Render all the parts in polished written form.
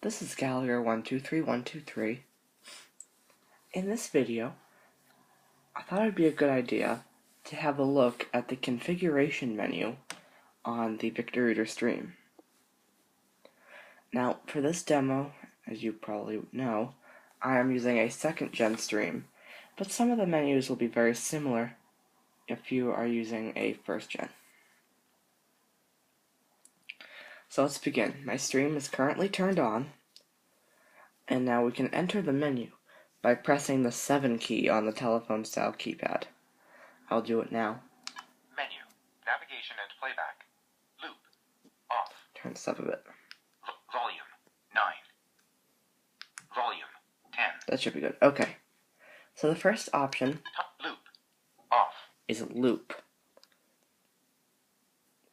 This is Gallagher123123. In this video, I thought it'd be a good idea to have a look at the configuration menu on the VictorReader Stream. Now, for this demo, as you probably know, I am using a 2nd gen stream, but some of the menus will be very similar if you are using a 1st gen. So let's begin. My stream is currently turned on, and now we can enter the menu by pressing the 7 key on the telephone style keypad. I'll do it now. Menu, navigation and playback, loop, off. Turn this up a bit. Volume, 9. Volume, 10. That should be good. Okay. So the first option Loop, off. is loop.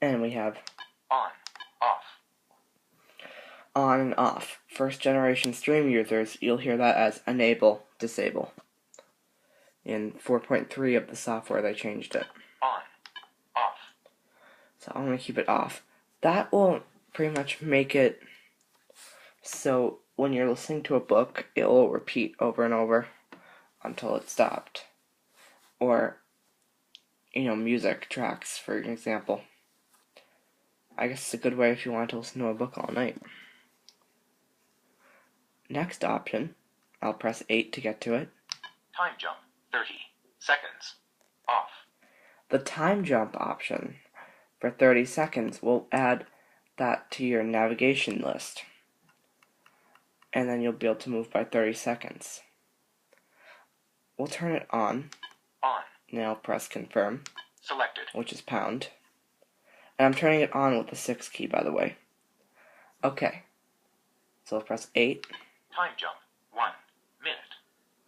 And we have On, off. on and off. 1st generation stream users, you'll hear that as enable, disable. In 4.3 of the software, they changed it. On, off. So I'm going to keep it off. That will pretty much make it so when you're listening to a book, it will repeat over and over until it stopped. Or, music tracks, for example. I guess it's a good way if you want to listen to a book all night. Next option, I'll press 8 to get to it. Time jump, 30 seconds, off. The time jump option for 30 seconds will add that to your navigation list. And then you'll be able to move by 30 seconds. We'll turn it on. On. Now press confirm, Selected. which is pound. And I'm turning it on with the 6 key, by the way. Okay. So I'll press 8. Time jump, 1 minute,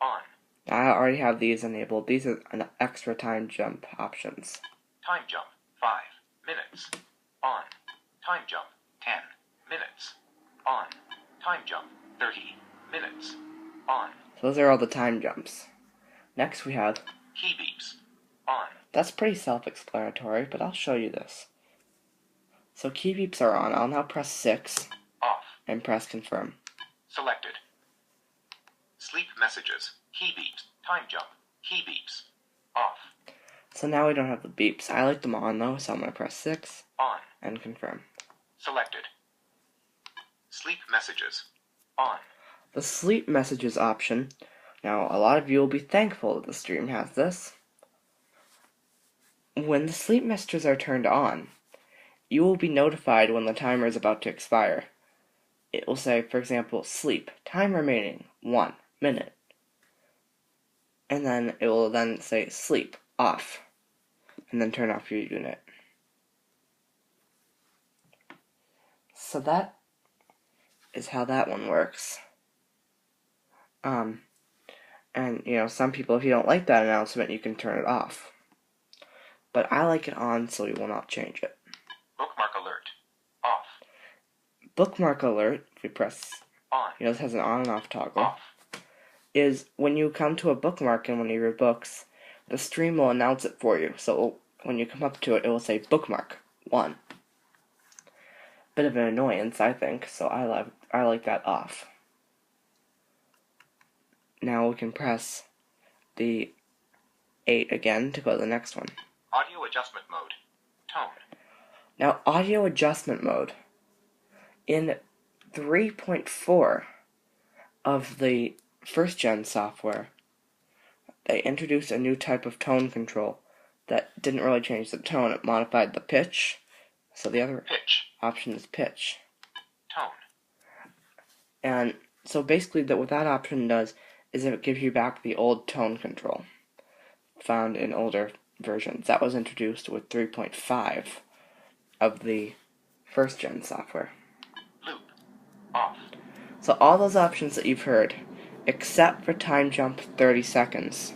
on. I already have these enabled. These are an extra time jump options. Time jump, 5 minutes, on. Time jump, 10 minutes, on. Time jump, 30 minutes, on. So those are all the time jumps. Next we have, Key beeps, on. that's pretty self-explanatory, but I'll show you this. So key beeps are on. I'll now press 6 Off. and press confirm. Selected. Sleep messages, key beeps, time jump, key beeps, off. So now we don't have the beeps. I like them on though, so I'm going to press 6 On. and confirm. Selected. Sleep messages, on. The sleep messages option, now a lot of you will be thankful that the stream has this. When the sleep messages are turned on, you will be notified when the timer is about to expire. It will say, for example, sleep, time remaining, 1 minute. And then it will then say sleep, off, and then turn off your unit. So that is how that one works. And some people, if you don't like that announcement, you can turn it off. But I like it on, so we will not change it. Bookmark alert, off. Bookmark alert, if we press, On. this has an on and off toggle, Off. is when you come to a bookmark in one of your books, the stream will announce it for you. So when you come up to it, it will say bookmark 1. Bit of an annoyance, I think, so I like that off. Now we can press the 8 again to go to the next one. Audio adjustment mode, tone. Now, audio adjustment mode. In 3.4 of the 1st gen software, they introduced a new type of tone control that didn't really change the tone. It modified the pitch. So the other Pitch, option is pitch. tone. And so basically what that option does is it gives you back the old tone control found in older versions. That was introduced with 3.5 of the 1st gen software. Loop, off. So all those options that you've heard, except for time jump 30 seconds,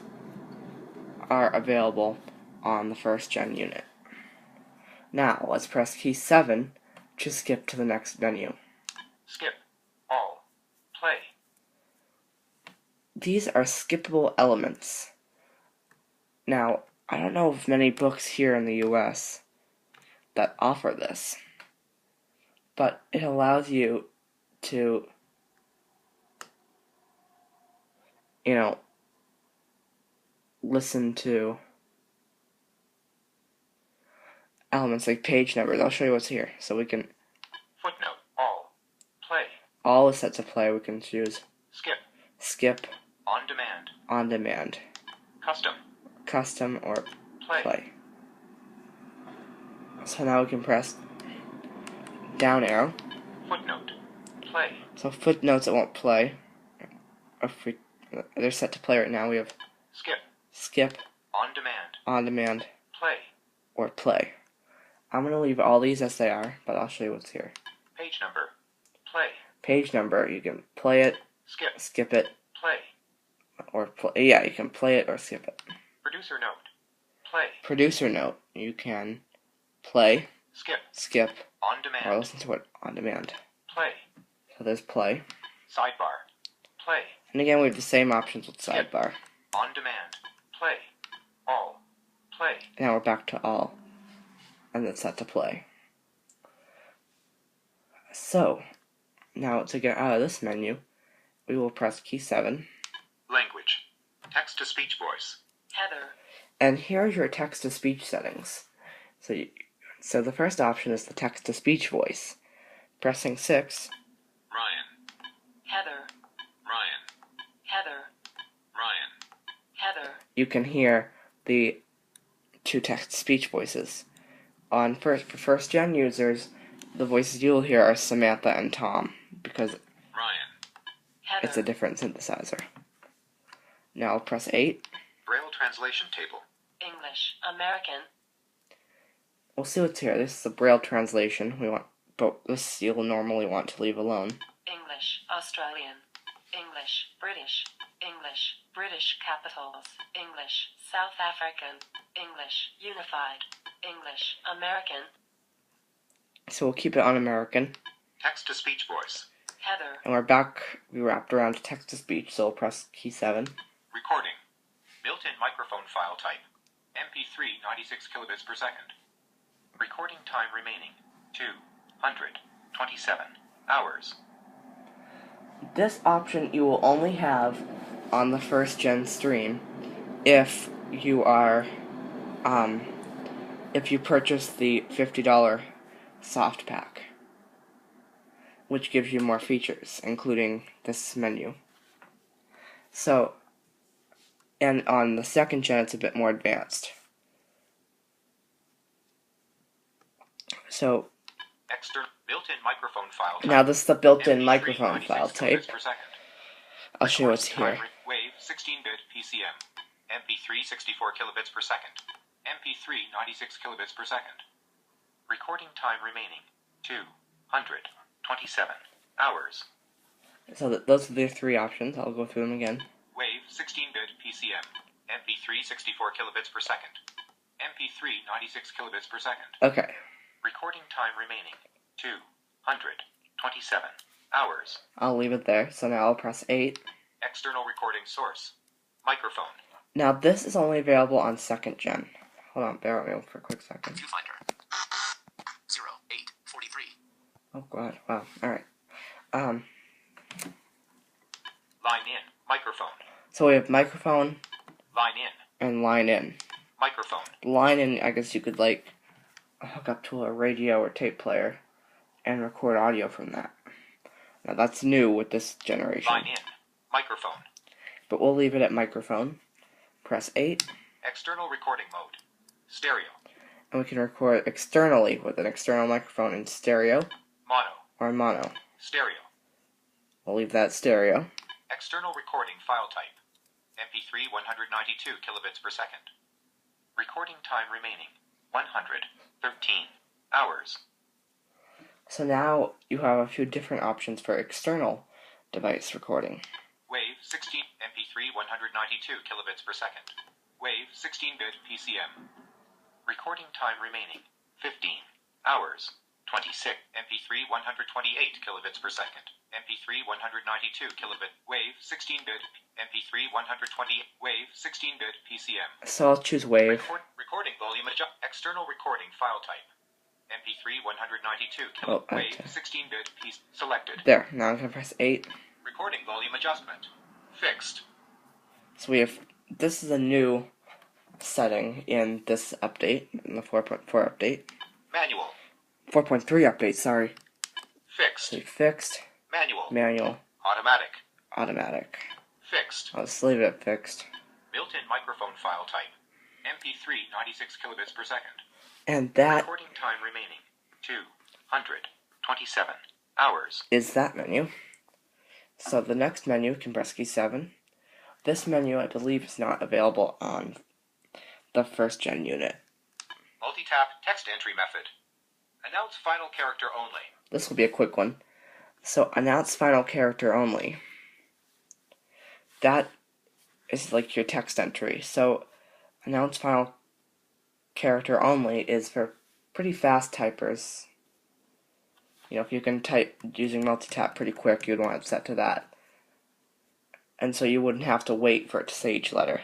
are available on the 1st gen unit. Now, let's press key 7 to skip to the next menu. Skip, all, play. These are skippable elements. Now, I don't know of many books here in the US that offer this, but it allows you to listen to elements like page numbers. I'll show you what's here. So we can, Footnote. All. Play. all is set to play. We can choose Skip. skip, On demand. on demand, Custom. custom, or Play. play. So now we can press down arrow. Footnote. Play. So footnotes it won't play. If they're set to play right now, we have skip, On demand. on demand, Play. or play. I'm going to leave all these as they are, but I'll show you what's here. Page number. Play. Page number, you can play it, skip it, Play. or yeah, you can play it or skip it. Producer note. Play. Producer note, you can play, skip, On or demand. listen to it on demand. Play. So there's play. Sidebar. Play. And again, we have the same options with sidebar. On demand. Play. All. Play. Now we're back to all, and it's set to play. So, now to get out of this menu, we will press key 7. Language. Text-to-speech voice. Heather. And here are your text-to-speech settings. So the first option is the text-to-speech voice. Pressing 6, Ryan. Heather. Ryan. Heather. Ryan. Heather. you can hear the 2 text-to-speech voices. For first-gen users, the voices you'll hear are Samantha and Tom, because Ryan. Heather. it's a different synthesizer. Now I'll press 8. Braille translation table. English. American. We'll see what's here. This is the Braille translation. But this you'll normally want to leave alone. English. Australian. English. British. English. British capitals. English. South African. English. Unified. English. American. So we'll keep it on American. Text-to-speech voice. Heather. And we're back. We wrapped around to text-to-speech, so we'll press key 7. Recording. Built-in microphone file type. MP3 96 kilobits per second. Recording time remaining. 227 hours. This option you will only have on the first-gen stream if you are, if you purchase the $50 soft pack, which gives you more features, including this menu. So, and on the second gen, it's a bit more advanced. So, External built-in microphone file type. now this is the built-in MP3 microphone 96 file type. kilobits per second. I'll show you what's Recording here. time Wave 16-bit PCM. MP3 64 kilobits per second. MP3 96 kilobits per second. Recording time remaining. 227 hours. So those are the 3 options. I'll go through them again. Wave 16-bit PCM. MP3 64 kilobits per second. MP3 96 kilobits per second. Okay. Recording time remaining. 227 hours. I'll leave it there. So now I'll press 8. External recording source. Microphone. Now this is only available on second gen. Hold on, bear with me for a quick second. Viewfinder. 0843. Oh god, wow. Alright. Line in. Microphone. So we have microphone Line in. and line in. Microphone. Line in, I guess you could hook up to a radio or tape player and record audio from that. Now that's new with this generation. Line in. Microphone. But we'll leave it at microphone. Press 8. External recording mode. Stereo. And we can record externally with an external microphone in stereo Mono. or mono. Stereo. We'll leave that stereo. External recording file type. MP3 192 kilobits per second. Recording time remaining. 113 hours. So now you have a few different options for external device recording. Wave 16 MP3 192 kilobits per second. Wave 16-bit PCM. Recording time remaining. 15 hours. 26 MP3 128 kilobits per second. MP3 192 kilobit. Wave 16-bit MP3 120 Wave 16-bit PCM. So I'll choose wave. Recording volume adjust. External recording file type. MP3 192 Oh, kilobit. Wave okay. 16-bit piece selected. There, now I'm going to press 8. Recording volume adjustment. Fixed. So this is a new setting in this update, in the 4.4 update. Manual. 4.3 update, sorry. Fixed. So fixed, Manual. manual, Automatic. automatic. Fixed. I'll just leave it at fixed. Built-in microphone file type. MP3 96 kilobits per second. And that Recording time remaining 227 hours. is that menu. So the next menu, can press key 7. This menu, I believe, is not available on the first gen unit. Multi-tap text entry method. Announce final character only. This will be a quick one. So announce final character only. That is like your text entry. So announce final character only is for pretty fast typers. You know, if you can type using multi-tap pretty quick, you'd want it set to that. And so you wouldn't have to wait for it to say each letter.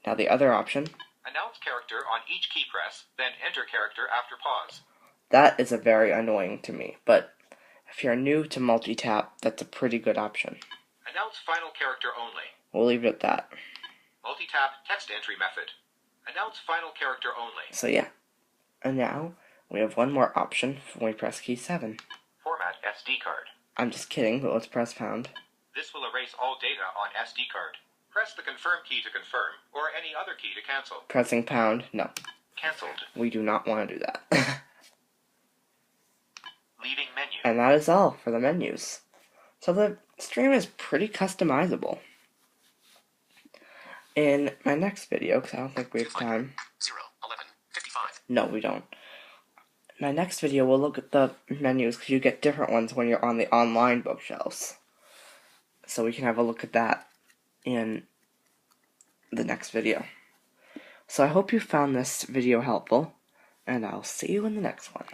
Now the other option, Announce character on each key press, then enter character after pause. that is a very annoying to me, but if you're new to multi-tap, that's a pretty good option. Announce final character only. We'll leave it at that. Multi-tap text entry method. Announce final character only. So yeah. And now, we have one more option when we press key 7. Format SD card. I'm just kidding, but let's press pound. This will erase all data on SD card. Press the confirm key to confirm, or any other key to cancel. Pressing pound, no. Cancelled. We do not want to do that. Leaving menu. And that is all for the menus. So the stream is pretty customizable. In my next video, because I don't think we have time. 0:11:55. No, we don't. In my next video, we'll look at the menus, because you get different ones when you're on the online bookshelves. So we can have a look at that in the next video. So I hope you found this video helpful, and I'll see you in the next one.